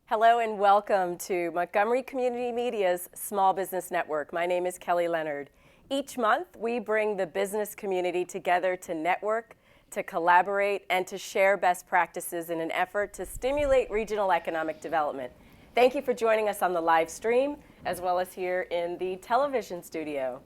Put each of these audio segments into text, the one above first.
Hello and welcome to Montgomery Community Media's Small Business Network. My name is Kelly Leonard. Each month, we bring the business community together to network, to collaborate, and to share best practices in an effort to stimulate regional economic development. Thank you for joining us on the live stream, as well as here in the television studio.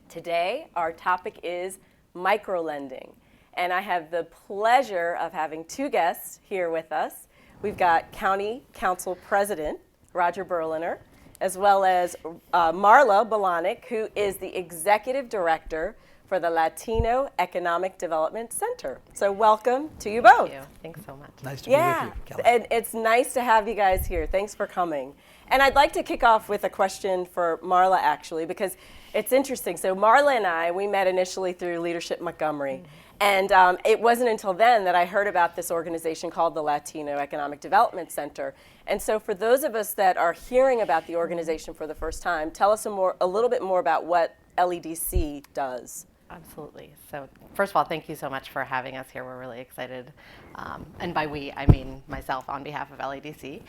Today, our topic is microlending, and I have the pleasure of having two guests here with us. We've got County Council President Roger Berliner, as well as Marla Bilonick, who is the Executive Director for the Latino Economic Development Center. So welcome to you both. Thank you. Thanks so much. Nice to be with you, Kelly. And it's nice to have you guys here. Thanks for coming. And I'd like to kick off with a question for Marla, actually, because it's interesting. So Marla and I, we met initially through Leadership Montgomery. And it wasn't until then that I heard about this organization called the Latino Economic Development Center. And so for those of us that are hearing about the organization for the first time, tell us a little bit more about what LEDC does. Absolutely. So first of all, thank you so much for having us here. We're really excited. And by we, I mean myself on behalf of LEDC.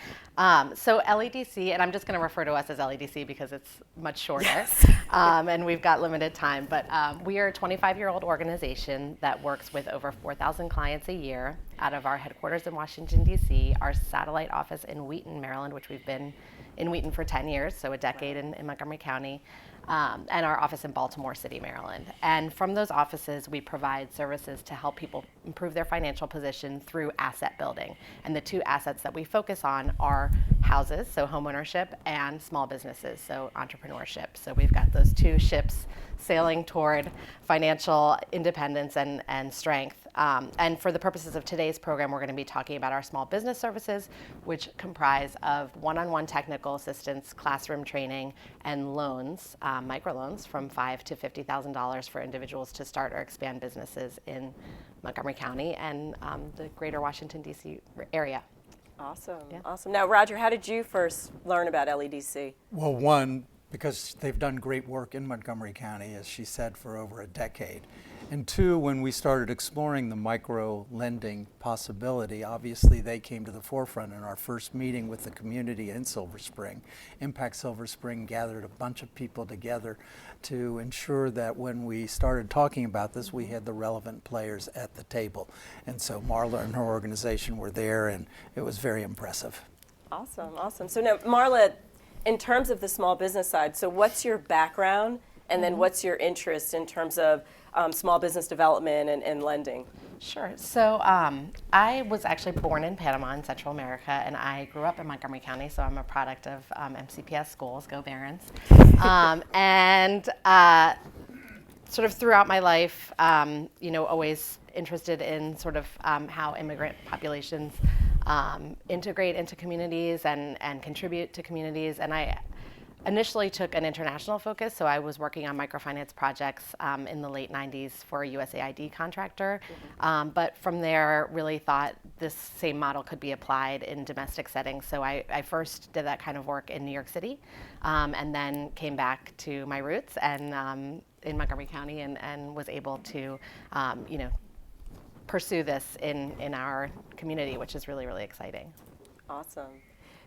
So LEDC, and I'm just going to refer to us as LEDC because it's much shorter. Yes. And we've got limited time. But we are a 25-year-old organization that works with over 4,000 clients a year out of our headquarters in Washington, D.C., our satellite office in Wheaton, Maryland, which we've been in Wheaton for 10 years, so a decade in Montgomery County. And our office in Baltimore City, Maryland. And from those offices, we provide services to help people improve their financial position through asset building. And the two assets that we focus on are houses, so homeownership, and small businesses, so entrepreneurship. So we've got those two ships sailing toward financial independence and strength. And for the purposes of today's program, we're going to be talking about our small business services, which comprise of one-on-one technical assistance, classroom training, and loans, microloans from $5,000 to $50,000 for individuals to start or expand businesses in Montgomery County and the greater Washington, D.C. area. Awesome, Yeah. awesome. Now, Roger, how did you first learn about LEDC? Well, one, because they've done great work in Montgomery County, as she said, for over a decade. And two, when we started exploring the micro lending possibility, obviously they came to the forefront in our first meeting with the community in Silver Spring. Impact Silver Spring gathered a bunch of people together to ensure that when we started talking about this, we had the relevant players at the table. And so Marla and her organization were there, and it was very impressive. Awesome, awesome. So now, Marla, in terms of the small business side, so what's your background, and then what's your interest in terms of small business development and lending? Sure. So I was actually born in Panama in Central America, and I grew up in Montgomery County, so I'm a product of MCPS schools, go Barons. And sort of throughout my life, always interested in sort of how immigrant populations integrate into communities and contribute to communities. And I initially took an international focus, so I was working on microfinance projects in the late 90s for a USAID contractor. But from there, really thought this same model could be applied in domestic settings. So I first did that kind of work in New York City, and then came back to my roots and in Montgomery County and was able to, pursue this in our community, which is really, really exciting. Awesome.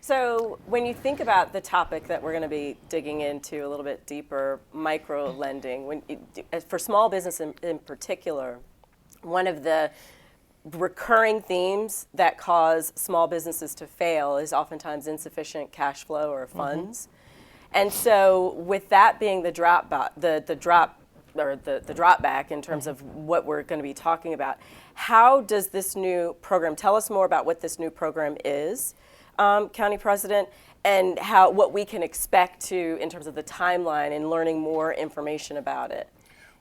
So when you think about the topic that we're going to be digging into a little bit deeper, micro lending, for small business in particular, one of the recurring themes that cause small businesses to fail is oftentimes insufficient cash flow or funds. And so with that being the drop back in terms of what we're going to be talking about, how does this new program, tell us more about what this new program is, County President, and what we can expect to in terms of the timeline and learning more information about it.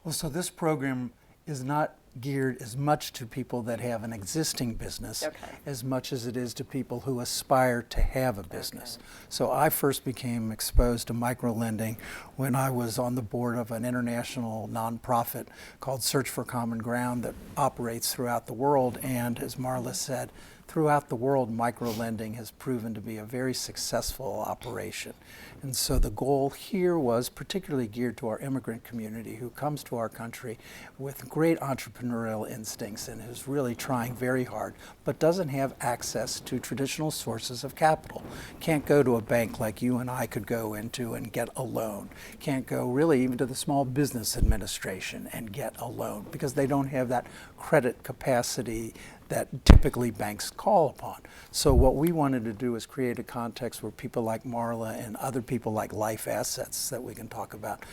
Well, so this program is not geared as much to people that have an existing business as much as it is to people who aspire to have a business. So I first became exposed to microlending when I was on the board of an international nonprofit called Search for Common Ground that operates throughout the world. And as Marla said, throughout the world, microlending has proven to be a very successful operation. And so the goal here was particularly geared to our immigrant community who comes to our country with great entrepreneurial instincts and who's really trying very hard, but doesn't have access to traditional sources of capital. Can't go to a bank like you and I could go into and get a loan. Can't go really even to the Small Business Administration and get a loan because they don't have that credit capacity that typically banks call upon. So what we wanted to do is create a context where people like Marla and other people like Life Assets that we can talk about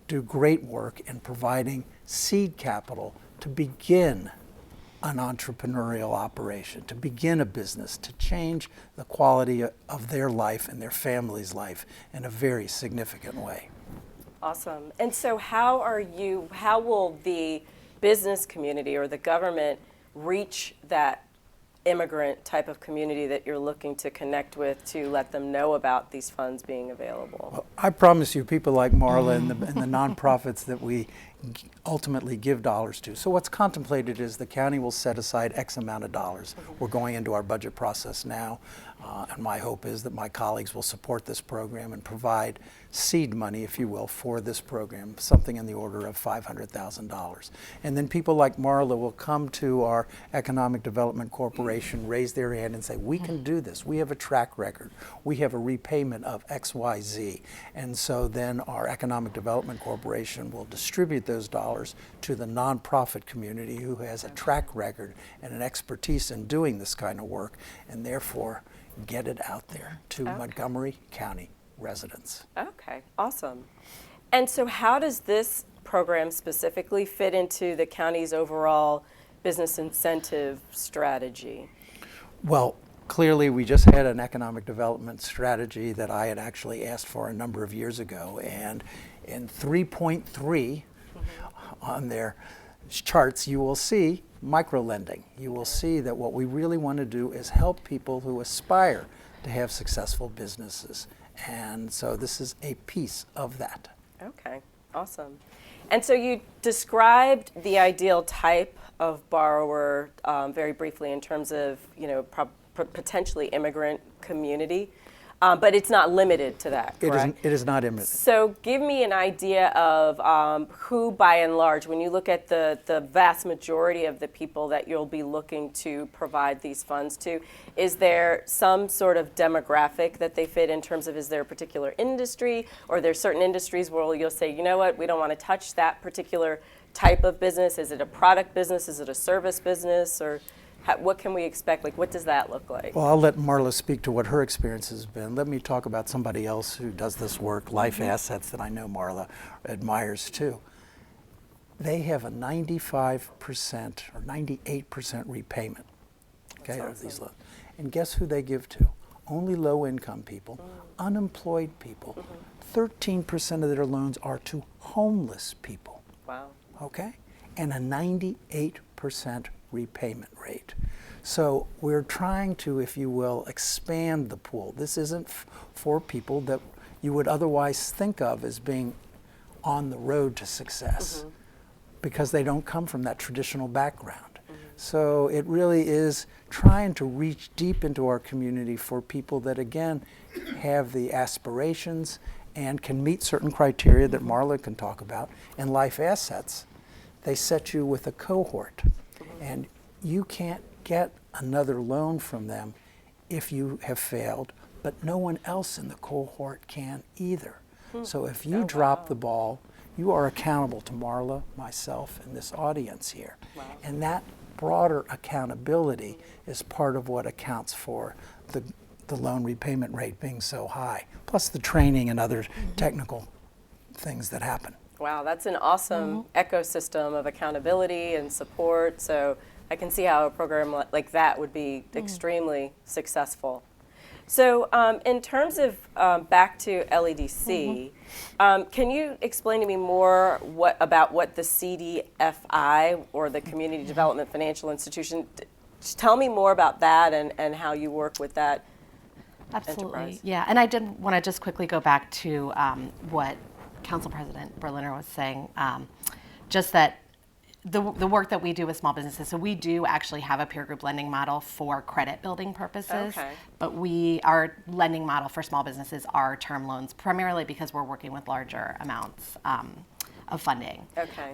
do great work in providing seed capital to begin an entrepreneurial operation, to begin a business, to change the quality of their life and their family's life in a very significant way. Awesome. And so how will the business community or the government reach that immigrant type of community that you're looking to connect with to let them know about these funds being available? Well, I promise you, people like Marla and the nonprofits that we ultimately give dollars to. So what's contemplated is the county will set aside X amount of dollars. We're going into our budget process now, and my hope is that my colleagues will support this program and provide seed money, if you will, for this program, something in the order of $500,000. And then people like Marla will come to our Economic Development Corporation, raise their hand and say, we can do this. We have a track record. We have a repayment of X, Y, Z. And so then our Economic Development Corporation will distribute those dollars to the nonprofit community who has a track record and an expertise in doing this kind of work, and therefore get it out there to Montgomery County residents. Okay, awesome. And so how does this program specifically fit into the county's overall business incentive strategy? Well, clearly we just had an economic development strategy that I had actually asked for a number of years ago, and in 3.3 on their charts you will see microlending. You will see that what we really want to do is help people who aspire to have successful businesses. And so this is a piece of that. Okay, awesome. And so you described the ideal type of borrower very briefly in terms of, potentially immigrant community. But it's not limited to that, correct? It is not limited. So give me an idea of who, by and large, when you look at the vast majority of the people that you'll be looking to provide these funds to, is there some sort of demographic that they fit in terms of, is there a particular industry, or are there certain industries where you'll say, you know what, we don't want to touch that particular type of business? Is it a product business? Is it a service business? Or what can we expect? Like, what does that look like? Well, I'll let Marla speak to what her experience has been. Let me talk about somebody else who does this work, Life Assets, that I know Marla admires too. They have a 95% or 98% repayment, okay, of these loans. And guess who they give to? Only low-income people, unemployed people. 13% of their loans are to homeless people. Wow. Okay? And a 98% repayment rate. So we're trying to, if you will, expand the pool. This isn't for people that you would otherwise think of as being on the road to success because they don't come from that traditional background. So it really is trying to reach deep into our community for people that, again, have the aspirations and can meet certain criteria that Marla can talk about. And Life Assets, they set you with a cohort. And you can't get another loan from them if you have failed, but no one else in the cohort can either. So if you drop the ball, you are accountable to Marla, myself, and this audience here. And that broader accountability is part of what accounts for the loan repayment rate being so high, plus the training and other technical things that happen. Wow, that's an awesome ecosystem of accountability and support. So I can see how a program like that would be extremely successful. So in terms of back to LEDC, can you explain to me more about what the CDFI, or the Community Development Financial Institution, just tell me more about that and how you work with that enterprise. Yeah, and I did want to just quickly go back to what Council President Berliner was saying, just that the work that we do with small businesses, so we do actually have a peer group lending model for credit building purposes. Okay. But our lending model for small businesses are term loans, primarily because we're working with larger amounts of funding. Okay.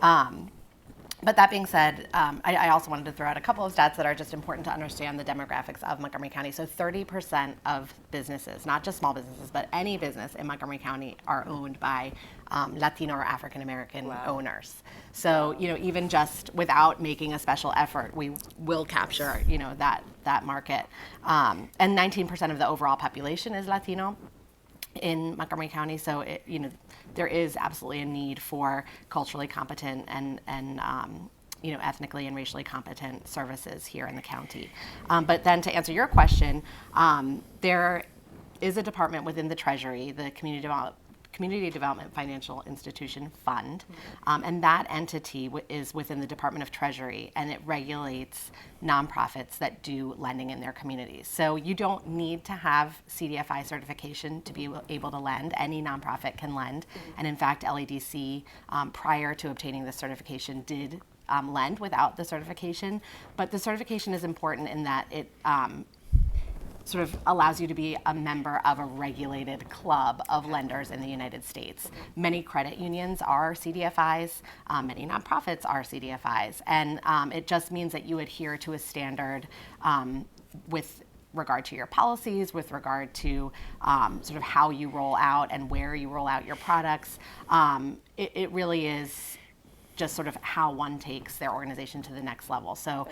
But that being said, I also wanted to throw out a couple of stats that are just important to understand the demographics of Montgomery County. So 30% of businesses, not just small businesses, but any business in Montgomery County are owned by Latino or African American owners. So, even just without making a special effort, we will capture, that market. And 19% of the overall population is Latino in Montgomery County. So, there is absolutely a need for culturally competent and ethnically and racially competent services here in the county. But then to answer your question, there is a department within the Treasury, the Community Development Financial Institution Fund, and that entity is within the Department of Treasury, and it regulates nonprofits that do lending in their communities. So you don't need to have CDFI certification to be able to lend. Any nonprofit can lend, and in fact, LEDC, prior to obtaining this certification, did lend without the certification. But the certification is important in that it sort of allows you to be a member of a regulated club of lenders in the United States. Many credit unions are CDFIs, many nonprofits are CDFIs, and it just means that you adhere to a standard with regard to your policies, with regard to sort of how you roll out and where you roll out your products. It really is just sort of how one takes their organization to the next level. So,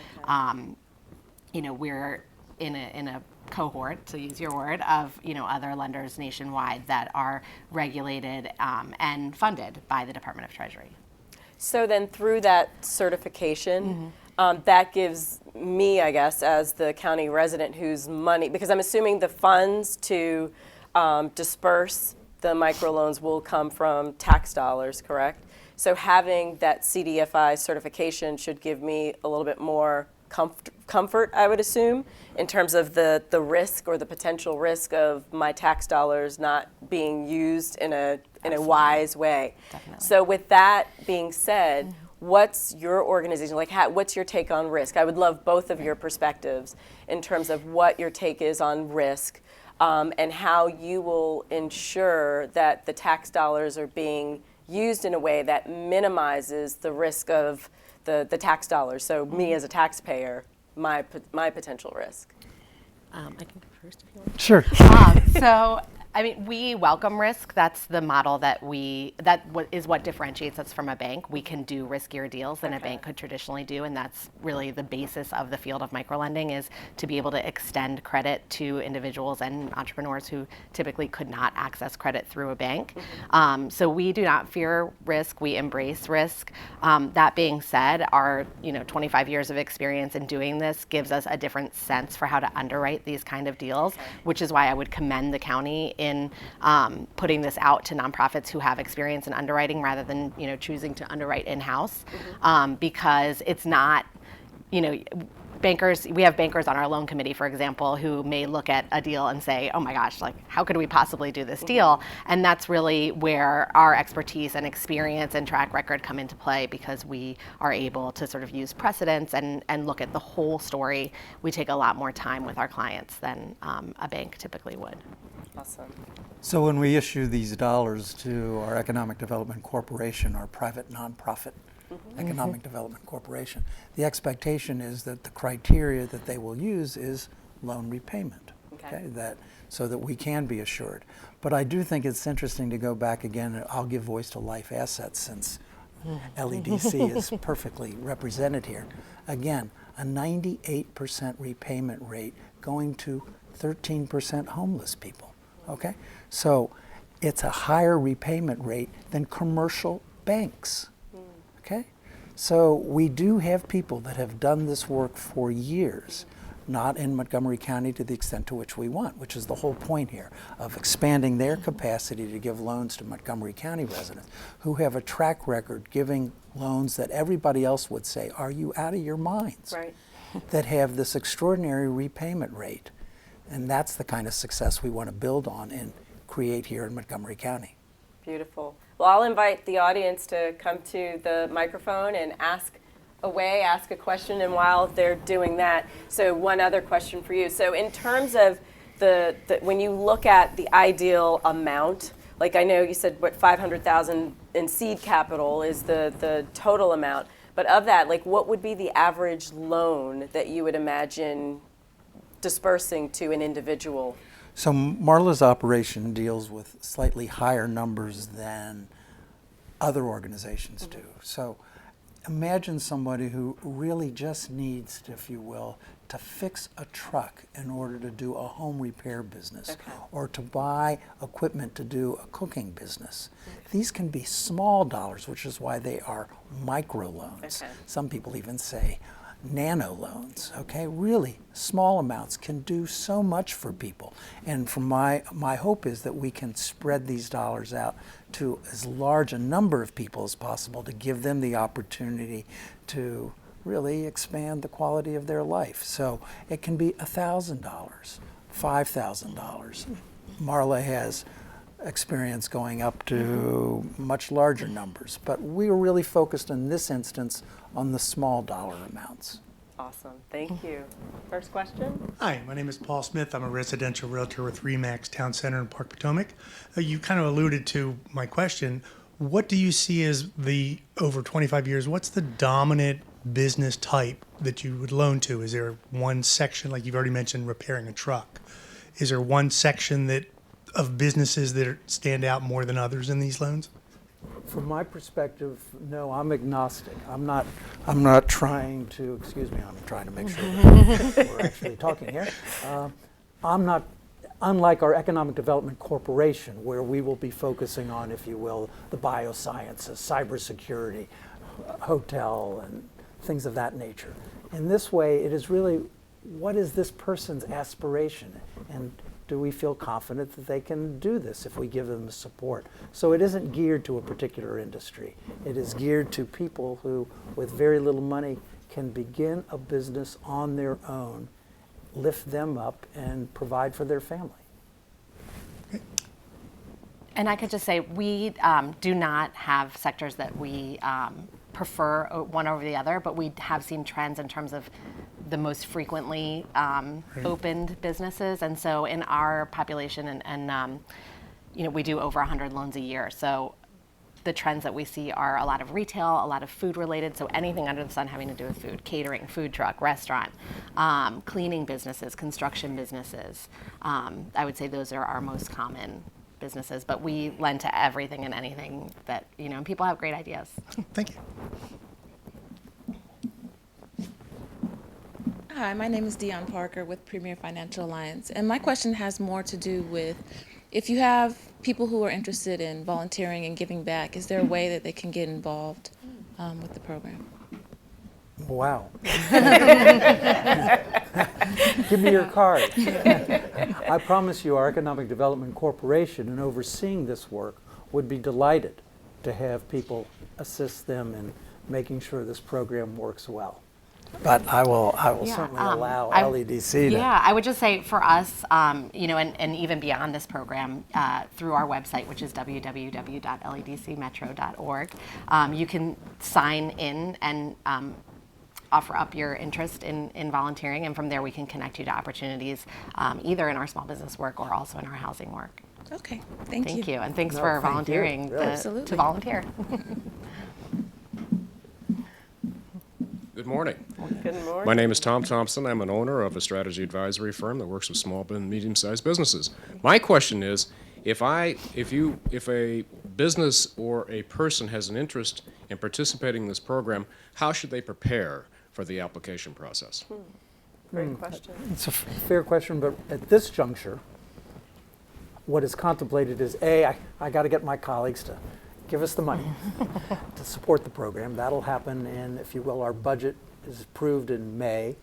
we're in a cohort, to use your word, of other lenders nationwide that are regulated and funded by the Department of Treasury. So then through that certification, that gives me, I guess, as the county resident whose money, because I'm assuming the funds to disperse the microloans will come from tax dollars, correct? So having that CDFI certification should give me a little bit more comfort, I would assume, in terms of the risk or the potential risk of my tax dollars not being used in a wise way. Definitely. So with that being said, what's your organization like? What's your take on risk? I would love both of your perspectives in terms of what your take is on risk and how you will ensure that the tax dollars are being used in a way that minimizes the risk of the tax dollars. So me as a taxpayer, my potential risk. I can go first if you want. Sure. So, we welcome risk. That's the model that is what differentiates us from a bank. We can do riskier deals than a bank could traditionally do, and that's really the basis of the field of microlending, is to be able to extend credit to individuals and entrepreneurs who typically could not access credit through a bank. So we do not fear risk. We embrace risk. That being said, our 25 years of experience in doing this gives us a different sense for how to underwrite these kind of deals, which is why I would commend the county in putting this out to nonprofits who have experience in underwriting rather than choosing to underwrite in-house, because it's not, bankers. We have bankers on our loan committee, for example, who may look at a deal and say, "Oh my gosh, how could we possibly do this deal?" And that's really where our expertise and experience and track record come into play, because we are able to sort of use precedents and look at the whole story. We take a lot more time with our clients than a bank typically would. Awesome. So when we issue these dollars to our Economic Development Corporation, our private nonprofit Economic Development Corporation, the expectation is that the criteria that they will use is loan repayment, so that we can be assured. But I do think it's interesting to go back again. I'll give voice to Life Assets since LEDC is perfectly represented here. Again, a 98% repayment rate going to 13% homeless people. Okay, so it's a higher repayment rate than commercial banks. Okay, so we do have people that have done this work for years, not in Montgomery County to the extent to which we want, which is the whole point here of expanding their capacity to give loans to Montgomery County residents who have a track record giving loans that everybody else would say, "Are you out of your minds?" Right. That have this extraordinary repayment rate. And that's the kind of success we want to build on and create here in Montgomery County. Beautiful. Well, I'll invite the audience to come to the microphone and ask away, ask a question, and while they're doing that, so one other question for you. So in terms of when you look at the ideal amount, like I know you said what 500,000 in seed capital is the total amount, but of that, like what would be the average loan that you would imagine dispersing to an individual? So Marla's operation deals with slightly higher numbers than other organizations do. So imagine somebody who really just needs, if you will, to fix a truck in order to do a home repair business, or to buy equipment to do a cooking business. These can be small dollars, which is why they are microloans. Some people even say nano loans, okay? Really small amounts can do so much for people. And from my hope is that we can spread these dollars out to as large a number of people as possible to give them the opportunity to really expand the quality of their life. So it can be $1,000, $5,000. Marla has experience going up to much larger numbers, but we are really focused in this instance on the small dollar amounts. Awesome, thank you. First question? Hi, my name is Paul Smith. I'm a residential realtor with RE/MAX Town Center in Park Potomac. You kind of alluded to my question. What do you see as over 25 years, what's the dominant business type that you would loan to? Is there one section, like you've already mentioned, repairing a truck? Is there one section of businesses that stand out more than others in these loans? From my perspective, no, I'm agnostic. I'm not trying to, excuse me, I'm trying to make sure that we're actually talking here. I'm not, unlike our Economic Development Corporation, where we will be focusing on, if you will, the biosciences, cybersecurity, hotel, and things of that nature. In this way, it is really, what is this person's aspiration? And do we feel confident that they can do this if we give them the support? So it isn't geared to a particular industry. It is geared to people who, with very little money, can begin a business on their own, lift them up, and provide for their family. And I could just say we do not have sectors that we prefer one over the other, but we have seen trends in terms of the most frequently opened businesses. And so in our population, and we do over 100 loans a year. So the trends that we see are a lot of retail, a lot of food related. So anything under the sun having to do with food, catering, food truck, restaurant, cleaning businesses, construction businesses. I would say those are our most common businesses, but we lend to everything and anything that, and people have great ideas. Thank you. Hi, my name is Dion Parker with Premier Financial Alliance, and my question has more to do with if you have people who are interested in volunteering and giving back, is there a way that they can get involved with the program? Wow. Give me your card. I promise you our Economic Development Corporation, in overseeing this work, would be delighted to have people assist them in making sure this program works well. But I will certainly allow LEDC to. Yeah, I would just say for us, and even beyond this program, through our website, which is www.ledcmetro.org, you can sign in and offer up your interest in volunteering, and from there we can connect you to opportunities either in our small business work or also in our housing work. Okay, thank you. Thank you, and thanks for volunteering to volunteer. Good morning. Good morning. My name is Tom Thompson. I'm an owner of a strategy advisory firm that works with small and medium-sized businesses. My question is, if a business or a person has an interest in participating in this program, how should they prepare for the application process? Great question. It's a fair question, but at this juncture, what is contemplated is, I got to get my colleagues to give us the money to support the program. That'll happen in, if you will, our budget is approved in May.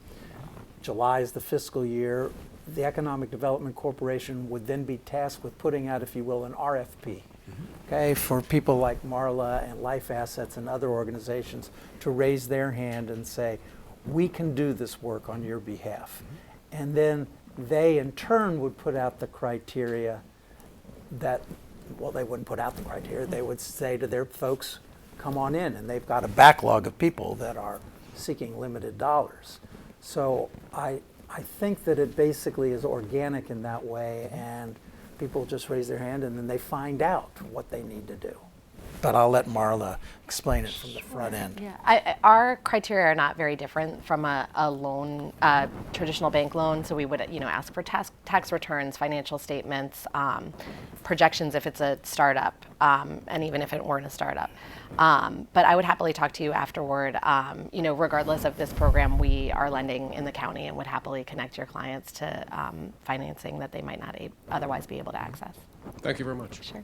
July is the fiscal year. The Economic Development Corporation would then be tasked with putting out, if you will, an RFP, okay, for people like Marla and Life Assets and other organizations to raise their hand and say, we can do this work on your behalf. And then they, in turn, would put out the criteria that, well, they wouldn't put out the criteria. They would say to their folks, come on in. And they've got a backlog of people that are seeking limited dollars. So I think that it basically is organic in that way, and people just raise their hand and then they find out what they need to do. But I'll let Marla explain it from the front end. Yeah, our criteria are not very different from a loan, traditional bank loan. So we would, ask for tax returns, financial statements, projections if it's a startup, and even if it weren't a startup. But I would happily talk to you afterward. Regardless of this program, we are lending in the county and would happily connect your clients to financing that they might not otherwise be able to access. Thank you very much. Sure.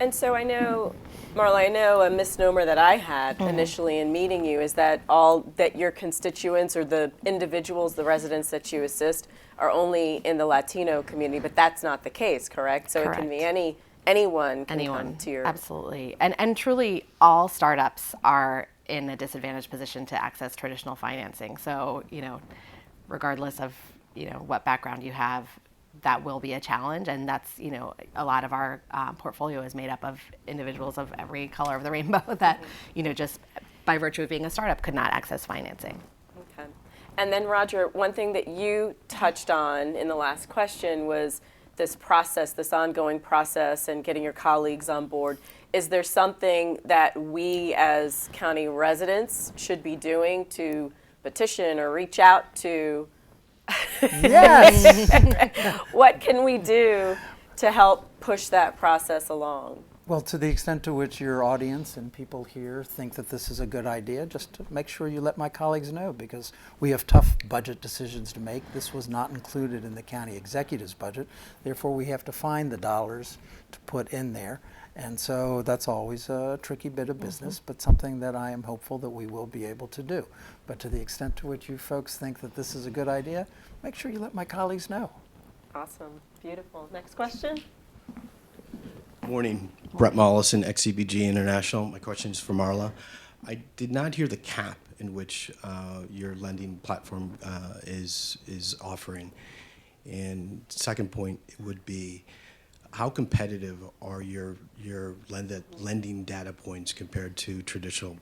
And so I know, Marla, a misnomer that I had initially in meeting you is that that your constituents or the individuals, the residents that you assist are only in the Latino community, but that's not the case, correct? So Correct. it can be anyone can come to your... Absolutely. And truly all startups are in a disadvantaged position to access traditional financing. So, regardless of, what background you have, that will be a challenge, and that's a lot of our portfolio is made up of individuals of every color of the rainbow that just by virtue of being a startup could not access financing. Okay. And then Roger, one thing that you touched on in the last question was this process, this ongoing process, and getting your colleagues on board. Is there something that we as county residents should be doing to petition or reach out to? Yes! What can we do to help push that process along? Well, to the extent to which your audience and people here think that this is a good idea, just to make sure you let my colleagues know, because we have tough budget decisions to make. This was not included in the county executive's budget. Therefore, we have to find the dollars to put in there. And so that's always a tricky bit of business, but something that I am hopeful that we will be able to do. But to the extent to which you folks think that this is a good idea, make sure you let my colleagues know. Awesome. Beautiful. Next question. Morning, Brett Mollison, XCBG International. My question is for Marla. I did not hear the cap in which your lending platform is offering. And second point would be, how competitive are your lending data points compared to traditional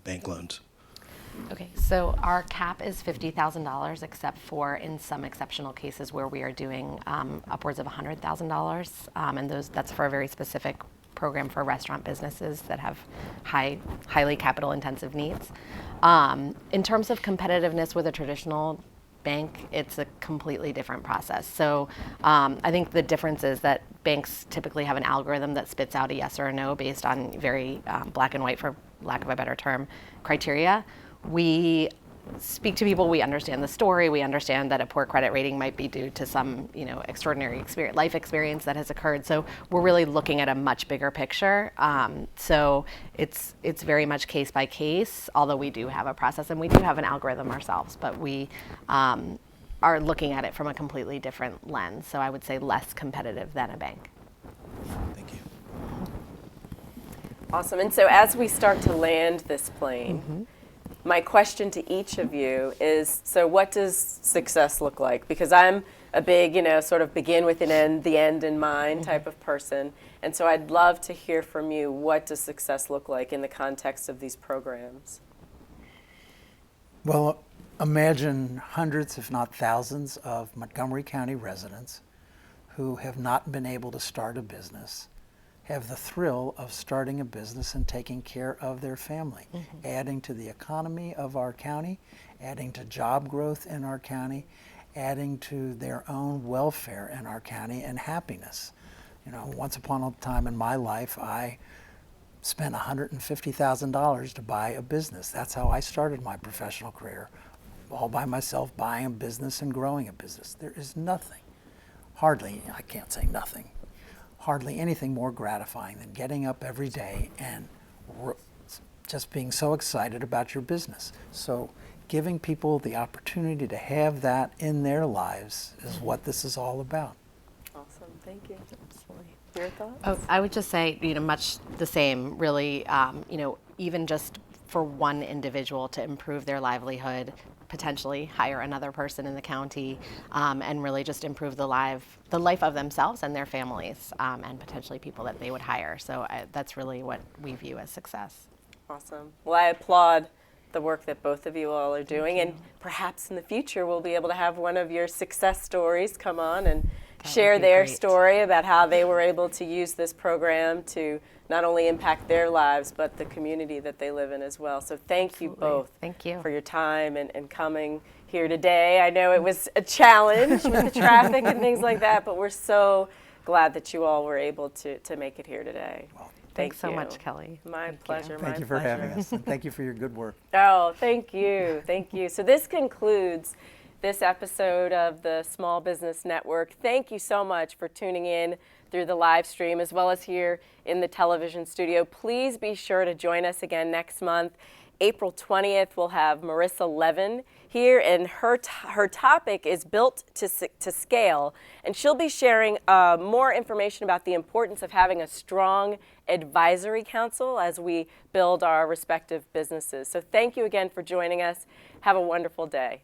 bank loans? Okay, so our cap is $50,000, except for in some exceptional cases where we are doing upwards of $100,000, and that's for a very specific program for restaurant businesses that have highly capital-intensive needs. In terms of competitiveness with a traditional bank, it's a completely different process. So I think the difference is that banks typically have an algorithm that spits out a yes or a no based on very black and white, for lack of a better term, criteria. We speak to people, we understand the story, we understand that a poor credit rating might be due to some extraordinary life experience that has occurred. So we're really looking at a much bigger picture. So it's very much case by case, although we do have a process and we do have an algorithm ourselves, but we are looking at it from a completely different lens. So I would say less competitive than a bank. Thank you. Awesome. And so as we start to land this plane, my question to each of you is, so what does success look like? Because I'm a big, sort of begin with an end, the end in mind type of person. And so I'd love to hear from you, what does success look like in the context of these programs? Well, imagine hundreds, if not thousands, of Montgomery County residents who have not been able to start a business have the thrill of starting a business and taking care of their family, adding to the economy of our county, adding to job growth in our county, adding to their own welfare in our county and happiness. Once upon a time in my life, I spent $150,000 to buy a business. That's how I started my professional career, all by myself, buying a business and growing a business. There is nothing, hardly, I can't say nothing, hardly anything more gratifying than getting up every day and just being so excited about your business. So giving people the opportunity to have that in their lives is what this is all about. Awesome. Thank you. Absolutely. Your thoughts? Oh, I would just say, much the same, really, even just for one individual to improve their livelihood, potentially hire another person in the county, and really just improve the life of themselves and their families, and potentially people that they would hire. So that's really what we view as success. Awesome. Well, I applaud the work that both of you all are doing, and perhaps in the future we'll be able to have one of your success stories come on and share be their great. story about how they were able to use this program to not only impact their lives, but the community that they live in as well. So thank you both Thank you. for your time and coming here today. I know it was a challenge with the traffic and things like that, but we're so glad that you all were able to make it here today. Thanks so you. much, Kelly. My pleasure. Thank my you for pleasure. having us, and thank you for your good work. Oh, thank you. Thank you. So this concludes this episode of the Small Business Network. Thank you so much for tuning in through the live stream as well as here in the television studio. Please be sure to join us again next month. April 20th, we'll have Marissa Levin here, and her topic is Built to Scale, and she'll be sharing more information about the importance of having a strong advisory council as we build our respective businesses. So thank you again for joining us. Have a wonderful day.